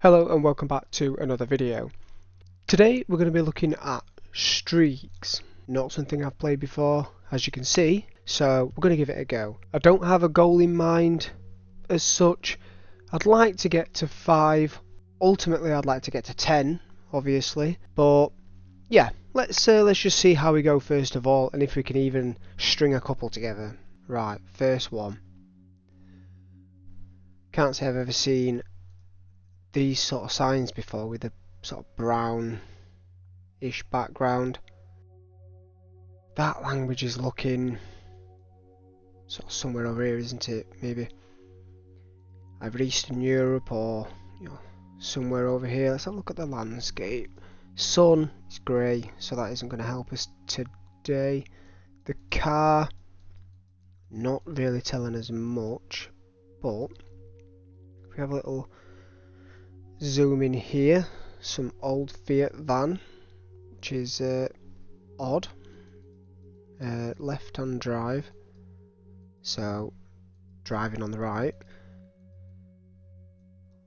Hello and welcome back to another video. Today we're going to be looking at streaks, not something I've played before as you can see, so we're going to give it a go. I don't have a goal in mind as such. I'd like to get to 5, ultimately I'd like to get to 10 obviously, but yeah, let's just see how we go first of all and if we can even string a couple together. Right, first one. Can't say I've ever seen these sort of signs before with a sort of brown-ish background. That language is looking sort of somewhere over here, isn't it? Maybe either Eastern Europe or somewhere over here. Let's have a look at the landscape. Sun is grey, so that isn't going to help us today. The car, not really telling us much, but if we have a little zoom in here, some old Fiat van, which is odd. Left-hand drive, so driving on the right.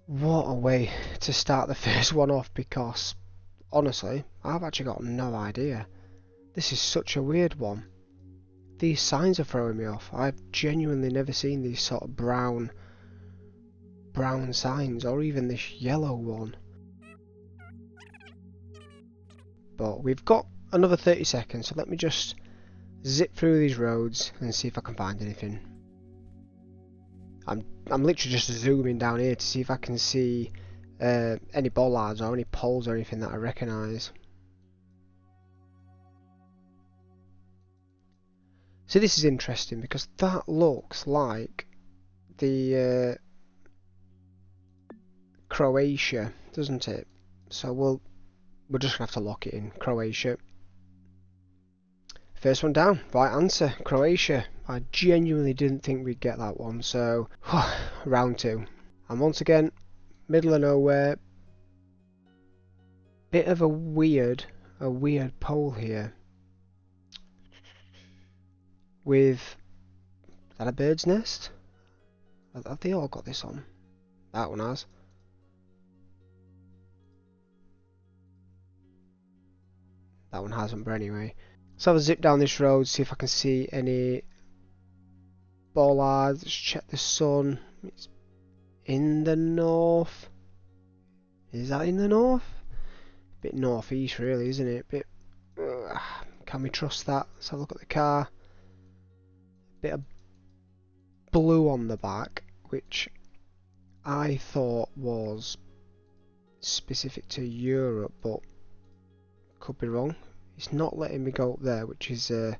What a way to start the first one off, because honestly I've actually got no idea. This is such a weird one. These signs are throwing me off. I've genuinely never seen these sort of brown signs, or even this yellow one. But we've got another 30 seconds, so let me just zip through these roads and see if I can find anything. I'm literally just zooming down here to see if I can see any bollards or any poles or anything that I recognise. So this is interesting because that looks like the Croatia, doesn't it? So we're just gonna have to lock it in. Croatia. First one down. Right answer. Croatia. I genuinely didn't think we'd get that one. So round 2. And once again, middle of nowhere. Bit of a weird pole here. With, is that a bird's nest? Have they all got this on? That one has. That one hasn't, but anyway. So I'll zip down this road, see if I can see any bollards. Let's check the sun. It's in the north. Is that in the north? A bit northeast really, isn't it? Bit. Can we trust that? Let's have a look at the car. Bit of blue on the back, which I thought was specific to Europe, but could be wrong. It's not letting me go up there, which is a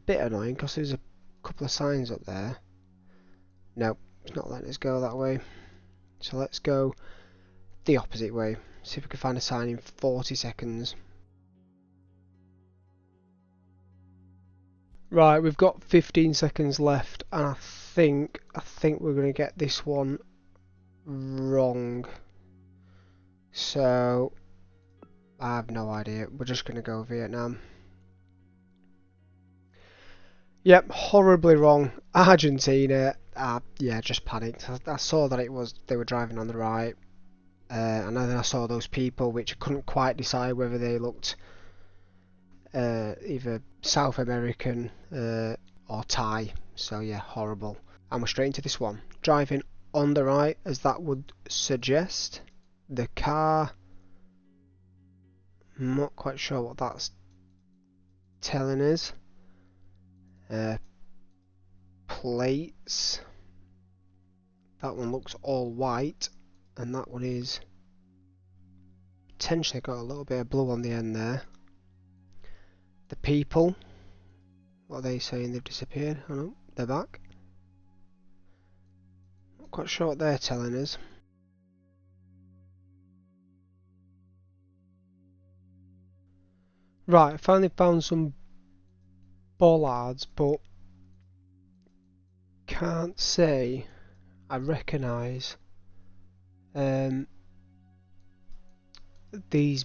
bit annoying because there's a couple of signs up there. No, it's not letting us go that way. So let's go the opposite way. See if we can find a sign in 40 seconds. Right, we've got 15 seconds left, and I think we're going to get this one wrong. So I have no idea. We're just going to go Vietnam. Yep, horribly wrong. Argentina. Yeah, just panicked. I saw that they were driving on the right, and then I saw those people, which I couldn't quite decide whether they looked either South American or Thai. So yeah, horrible. And we're straight into this one. Driving on the right, as that would suggest. The car, I'm not quite sure what that's telling us. Plates. That one looks all white, and that one is potentially got a little bit of blue on the end there. The people, what are they saying? They've disappeared. Oh no, they're back. Not quite sure what they're telling us. Right, I finally found some bollards, but can't say I recognise these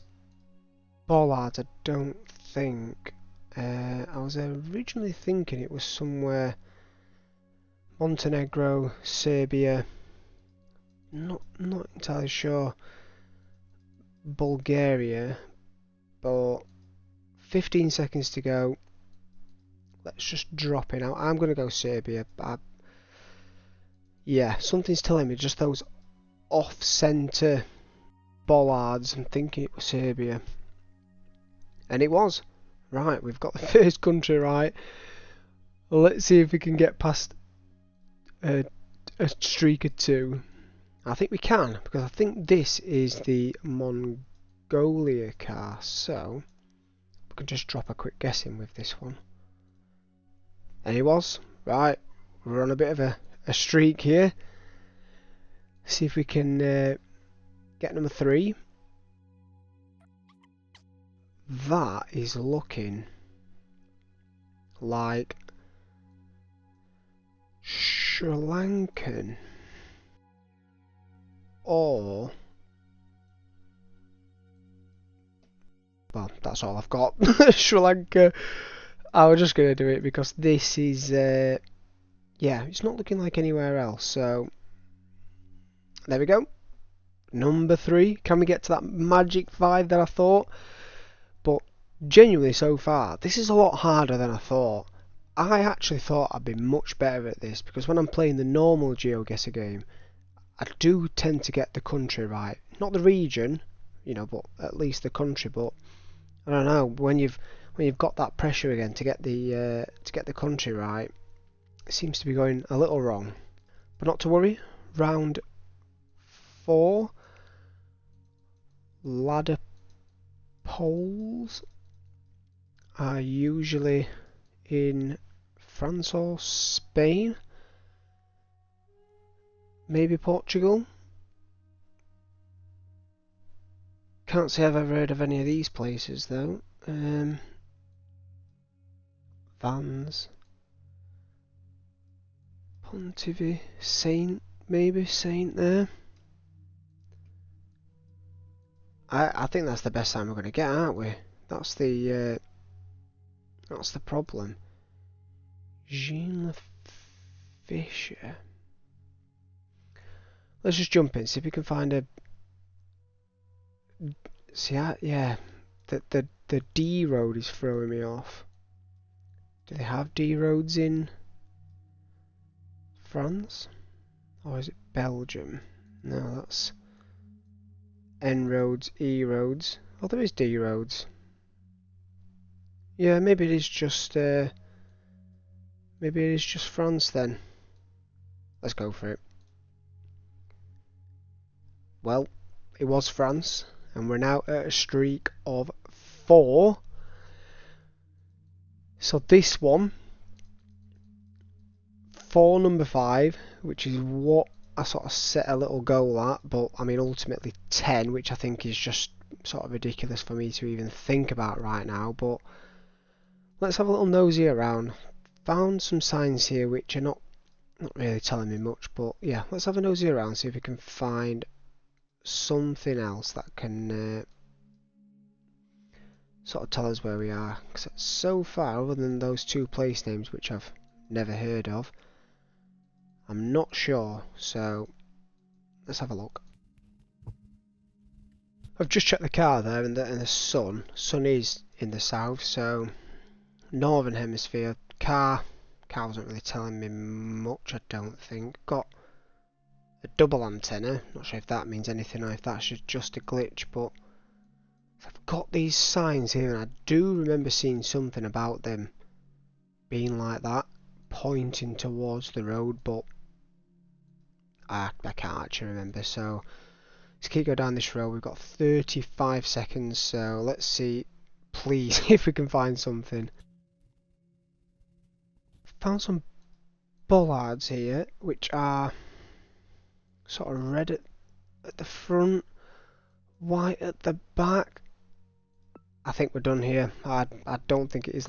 bollards. I don't think. I was originally thinking it was somewhere Montenegro, Serbia, Not entirely sure. Bulgaria, but 15 seconds to go. Let's just drop in. I'm going to go Serbia. Yeah, something's telling me just those off-centre bollards. I'm thinking it was Serbia. And it was. Right, we've got the first country right. Well, let's see if we can get past a streak or two. I think we can, because I think this is the Mongolia car. So, we can just drop a quick guess in with this one. And it was. Right, we're on a bit of a streak here. See if we can get number 3. That is looking like Sri Lankan or, well, that's all I've got. Sri Lanka. I was just going to do it because this is yeah, it's not looking like anywhere else. So there we go. Number 3. Can we get to that magic 5 that I thought? But genuinely, so far, this is a lot harder than I thought. I actually thought I'd be much better at this, because when I'm playing the normal GeoGuessr game, I do tend to get the country right. Not the region, you know, but at least the country. But I don't know, when you've got that pressure again to get the country right, it seems to be going a little wrong. But not to worry. Round 4. Ladder poles are usually in France or Spain, maybe Portugal. Can't say I've ever heard of any of these places though. Vans, Pontivy, Saint, maybe Saint there. I think that's the best time we're going to get, aren't we? That's the problem. Jean Fisher. Let's just jump in, see if we can find a. See, yeah, the D road is throwing me off. Do they have D roads in France, or is it Belgium? No, that's N roads, E roads. Oh, there is D roads. Yeah, maybe it is just France then. Let's go for it. Well, it was France, and we're now at a streak of 4. So this one, for number 5, which is what I sort of set a little goal at, but I mean ultimately 10, which I think is just sort of ridiculous for me to even think about right now. But let's have a little nosy around. Found some signs here which are not really telling me much, but yeah, let's have a nosy around, see if we can find something else that can sort of tell us where we are. Because so far, other than those 2 place names which I've never heard of, I'm not sure. So let's have a look. I've just checked the car there, and the sun is in the south, so northern hemisphere. Car wasn't really telling me much, I don't think. Got a double antenna, not sure if that means anything or if that's just a glitch, but I've got these signs here, and I do remember seeing something about them being like that, pointing towards the road, but I can't actually remember. So let's keep going down this road. We've got 35 seconds, so let's see, please, if we can find something. Found some bollards here, which are sort of red at the front, white at the back. I think we're done here. I don't think it is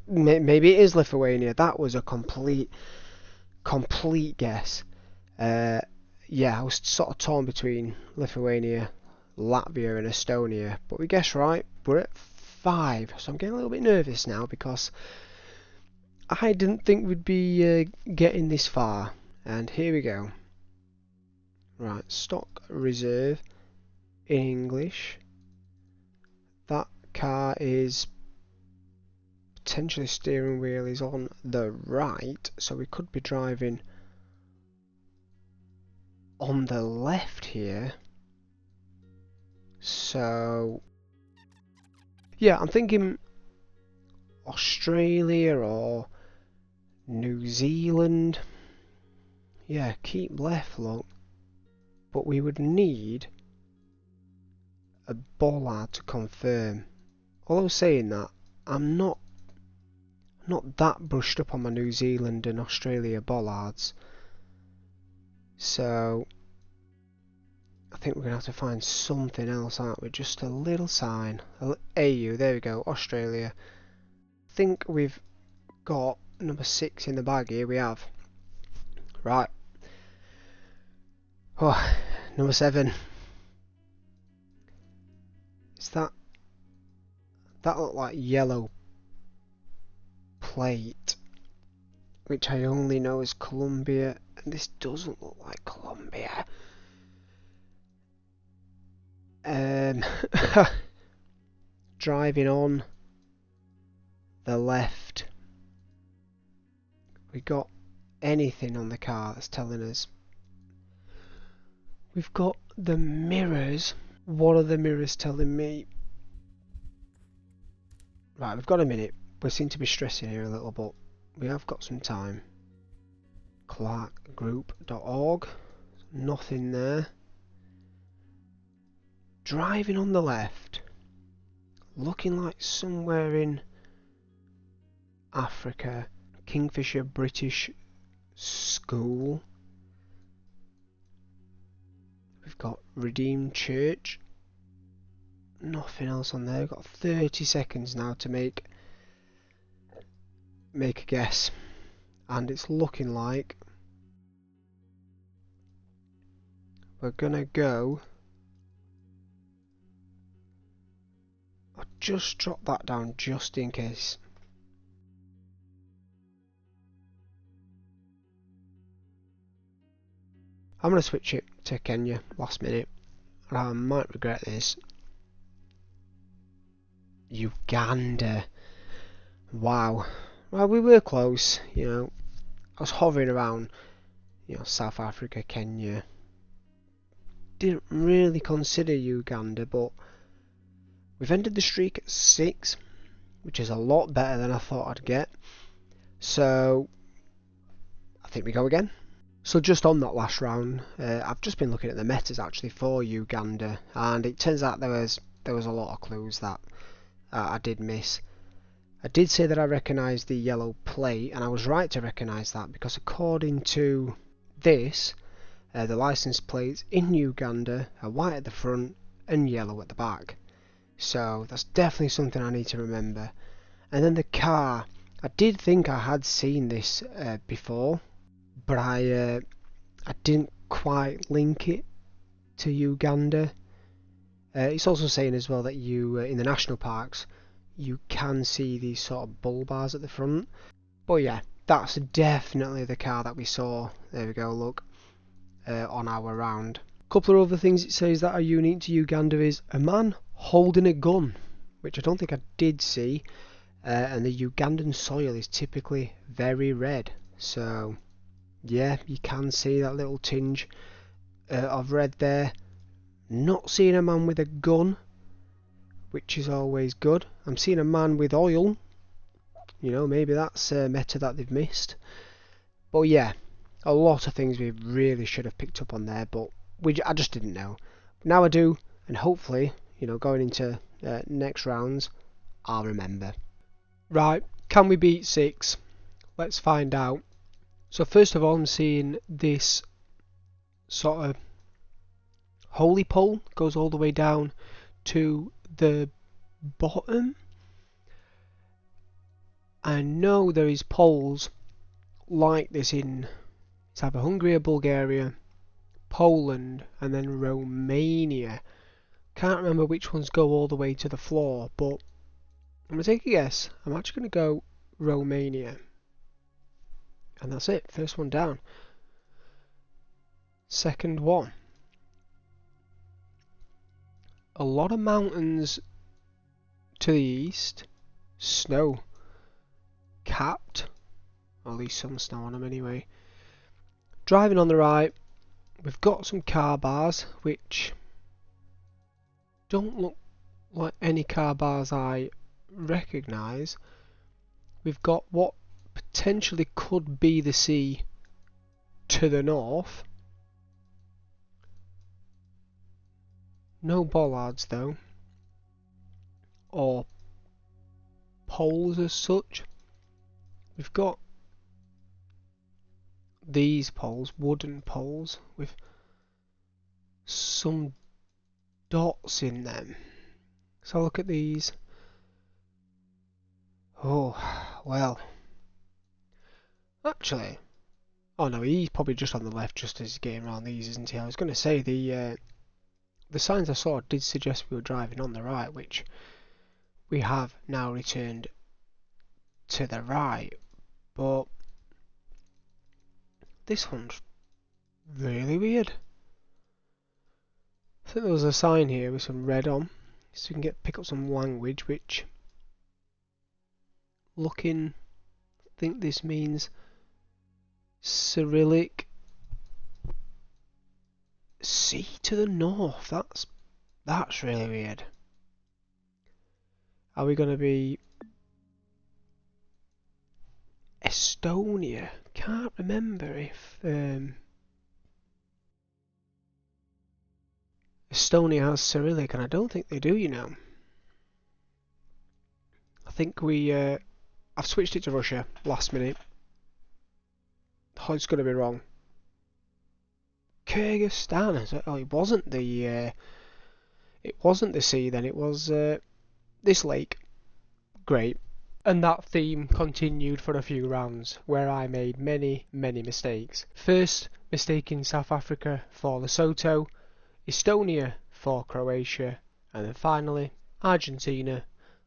maybe it is Lithuania. That was a complete guess. Yeah, I was sort of torn between Lithuania, Latvia and Estonia, but we guessed right. We're at 5, so I'm getting a little bit nervous now because I didn't think we'd be getting this far. And here we go. Right, stock reserve in English. That car is potentially steering wheel is on the right, so we could be driving on the left here. So yeah, I'm thinking Australia or New Zealand. Yeah, keep left, look. But we would need a bollard to confirm. Although saying that, I'm not that brushed up on my New Zealand and Australia bollards. So I think we're going to have to find something else, aren't we? Just a little sign. AU, there we go, Australia. I think we've got number 6 in the bag here, we have. Right. Oh, number 7. Is that look like yellow plate, which I only know is Colombia, and this doesn't look like Colombia. Driving on the left, we got anything on the car that's telling us? We've got the mirrors. What are the mirrors telling me? Right, we've got a minute. We seem to be stressing here a little, but we have got some time. Clarkgroup.org. Nothing there. Driving on the left. Looking like somewhere in Africa. Kingfisher British School. We've got Redeemed Church. Nothing else on there. We've got 30 seconds now to make a guess. And it's looking like we're gonna go. I'll just drop that down just in case. I'm going to switch it to Kenya last minute. I might regret this. Uganda. Wow. Well, we were close, you know. I was hovering around, you know, South Africa, Kenya. Didn't really consider Uganda, but we've ended the streak at 6, which is a lot better than I thought I'd get. So I think we go again. So just on that last round, I've just been looking at the metas actually for Uganda, and it turns out there was a lot of clues that I did miss. I did say that I recognised the yellow plate, and I was right to recognise that, because according to this, the licence plates in Uganda are white at the front and yellow at the back. So that's definitely something I need to remember. And then the car, I did think I had seen this before, but I didn't quite link it to Uganda. It's also saying as well that you in the national parks you can see these sort of bull bars at the front. But yeah, that's definitely the car that we saw. There we go, look, on our round. A couple of other things it says that are unique to Uganda is a man holding a gun, which I don't think I did see, and the Ugandan soil is typically very red. So yeah, you can see that little tinge of red there. Not seeing a man with a gun, which is always good. I'm seeing a man with oil. You know, maybe that's a meta that they've missed. But yeah, a lot of things we really should have picked up on there, but I just didn't know. Now I do, and hopefully, you know, going into next rounds, I'll remember. Right, can we beat 6? Let's find out. So first of all, I'm seeing this sort of holy pole goes all the way down to the bottom. I know there is poles like this in it's either Hungary or Bulgaria, Poland, and then Romania. Can't remember which ones go all the way to the floor, but I'm going to take a guess. I'm actually going to go Romania. And that's it. First one down. Second one. a lot of mountains to the east, snow capped, or at least some snow on them anyway. Driving on the right, we've got some car bars which don't look like any car bars I recognise. We've got what potentially could be the sea to the north. No bollards though, or poles as such. We've got these poles, wooden poles, with some dots in them. So look at these. Oh, well. Actually, oh no, he's probably just on the left just as he's getting around these, isn't he? I was going to say, the signs I saw did suggest we were driving on the right, which we have now returned to the right. But this one's really weird. I think there was a sign here with some red on, so we can pick up some language, which, looking, I think this means Cyrillic sea to the north. That's really weird. Are we going to be Estonia? Can't remember if Estonia has Cyrillic, and I don't think they do, you know. I think I've switched it to Russia last minute. Oh, it's going to be wrong. Kyrgyzstan. Oh, it wasn't the sea then. It was this lake. Great. And that theme continued for a few rounds, where I made many mistakes. First, mistaking South Africa for Lesotho, Estonia for Croatia, and then finally Argentina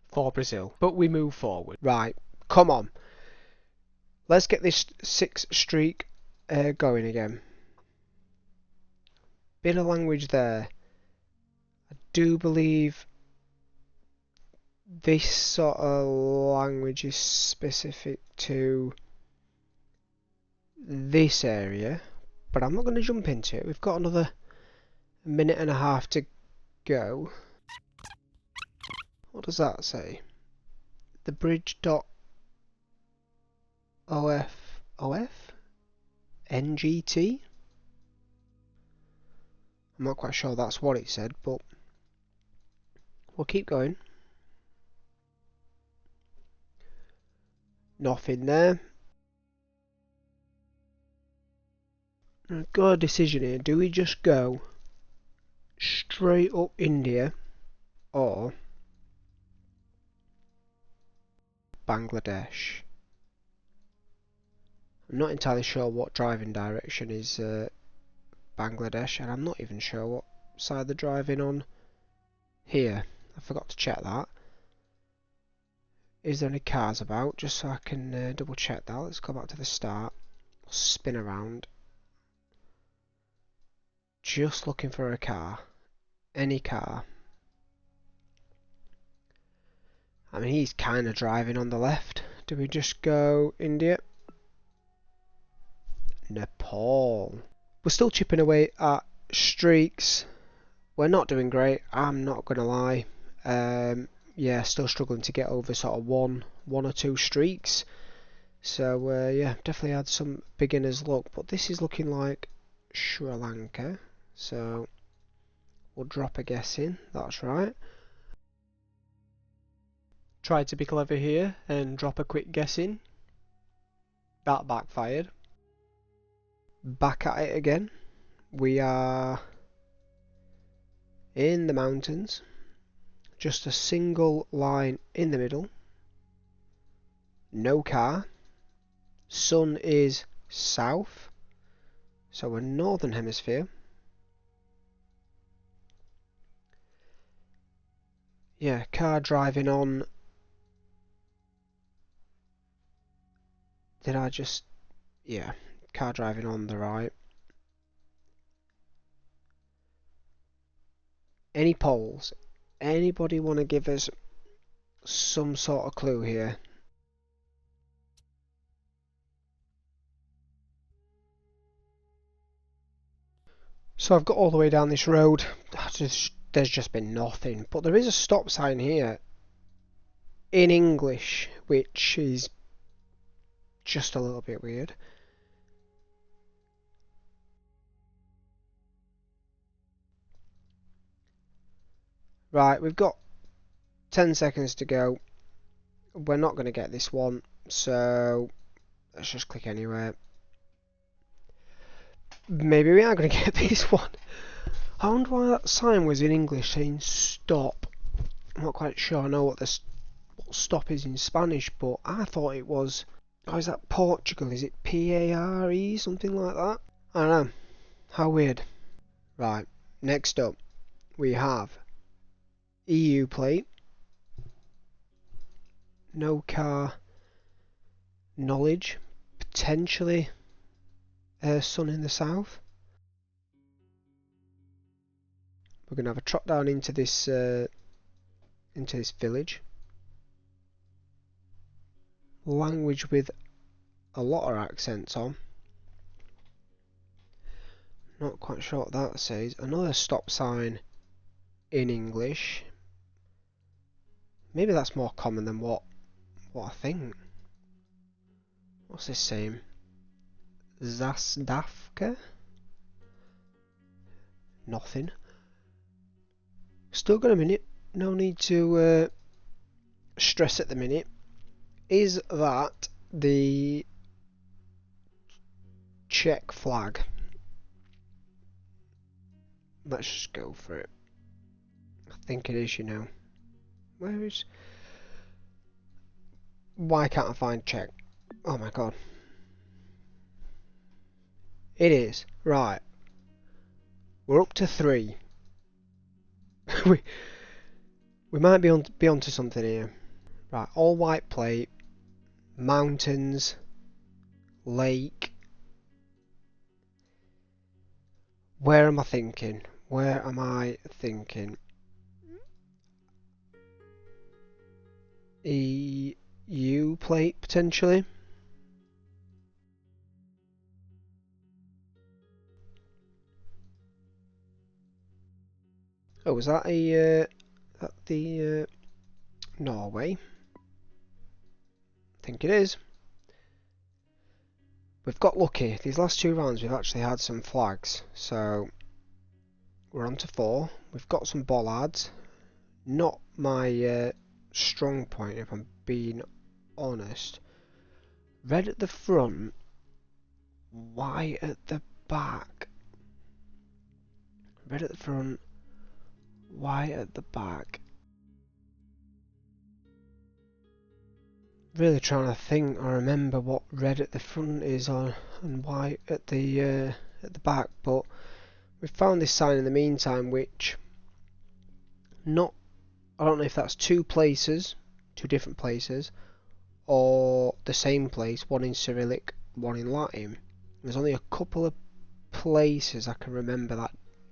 for Brazil. But we move forward. Right, come on. Let's get this 6 streak going again. Bit of language there. I do believe this sort of language is specific to this area, but I'm not going to jump into it. We've got another minute and a half to go. What does that say? The bridge.of NGT? I'm not quite sure that's what it said, but we'll keep going. Nothing there. I've got a decision here. Do we just go straight up India or Bangladesh? I'm not entirely sure what driving direction is Bangladesh, and I'm not even sure what side they're driving on here. I forgot to check that. Is there any cars about? Just so I can double check that. Let's go back to the start. Spin around. Just looking for a car. Any car. I mean, he's kind of driving on the left. Do we just go India? Nepal. We're still chipping away at streaks. We're not doing great, I'm not going to lie. Yeah, still struggling to get over sort of one or two streaks. So yeah, definitely had some beginner's luck, but this is looking like Sri Lanka. So we'll drop a guess in, that's right. Tried to be clever here and drop a quick guess in. That backfired. Back at it again. We are in the mountains. Just a single line in the middle. No car. Sun is south. So we're northern hemisphere. Yeah, car driving on. Did I just... Yeah, car driving on the right. Any polls? Anybody want to give us some sort of clue here? So I've got all the way down this road. There's just been nothing. But there is a stop sign here in English, which is just a little bit weird. Right, we've got 10 seconds to go. We're not going to get this one, so let's just click anywhere. Maybe we are going to get this one. I wonder why that sign was in English saying stop. I'm not quite sure I know what what stop is in Spanish, but I thought it was... Oh, is that Portugal? Is it P-A-R-E? Something like that? I don't know. How weird. Right, next up we have EU plate. No car knowledge. Potentially sun in the south. We're going to have a trot down into this village. Language with a lot of accents on. Not quite sure what that says. Another stop sign in English. Maybe that's more common than what I think. What's this saying? Zasdavka? Nothing. Still got a minute. No need to stress at the minute. Is that the Czech flag? Let's just go for it. I think it is, you know. Where is... Why can't I find Czech? Oh my god. It is. Right. We're up to 3. we might be onto something here. Right, all white plate, mountains, lake. Where am I thinking? Where am I thinking? EU plate potentially. Oh, was that the Norway? I think it is. We've got lucky. These last 2 rounds we've actually had some flags, so we're on to 4. We've got some bollards. Not my strong point, if I'm being honest. Red at the front, white at the back. Red at the front, white at the back. Really trying to think or remember what red at the front is on and white at the back, but we've found this sign in the meantime, which I don't know if that's 2 places, 2 different places, or the same place, one in Cyrillic, one in Latin. There's only a couple of places I can remember that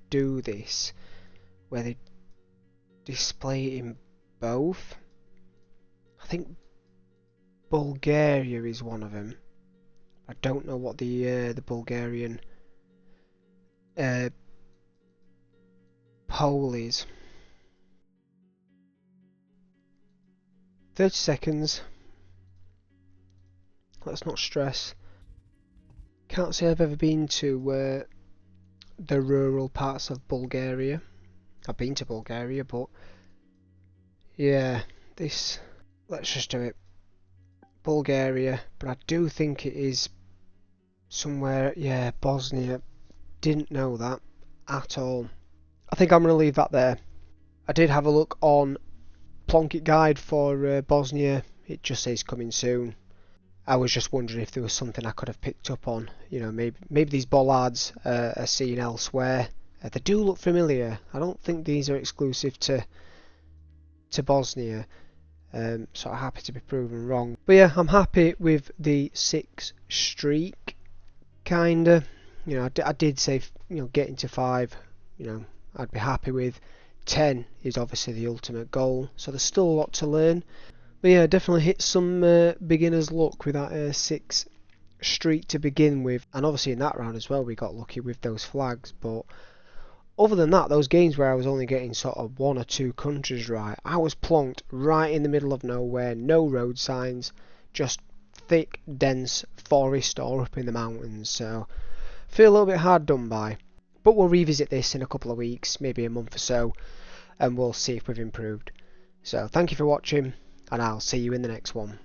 do this, where they display it in both. I think Bulgaria is one of them. I don't know what the Bulgarian pole is. 30 seconds. Let's not stress. Can't say I've ever been to the rural parts of Bulgaria. I've been to Bulgaria, but yeah, this... Let's just do it. Bulgaria, but I do think it is somewhere, yeah, Bosnia. Didn't know that at all. I think I'm going to leave that there. I did have a look on Plunkett Guide for Bosnia. It just says coming soon. I was just wondering if there was something I could have picked up on. You know, maybe these bollards are seen elsewhere. They do look familiar. I don't think these are exclusive to Bosnia. So I'm happy to be proven wrong. But yeah, I'm happy with the 6 streak, kinda. You know, I did say, you know, getting to 5, you know, I'd be happy with. 10 is obviously the ultimate goal, so there's still a lot to learn. But yeah, definitely hit some beginner's luck with that 6 streak to begin with, and obviously in that round as well we got lucky with those flags. But other than that, those games where I was only getting sort of 1 or 2 countries right, I was plonked right in the middle of nowhere, no road signs, just thick, dense forest or up in the mountains, so feel a little bit hard done by. But we'll revisit this in a couple of weeks, maybe a month or so, and we'll see if we've improved. So thank you for watching, and I'll see you in the next one.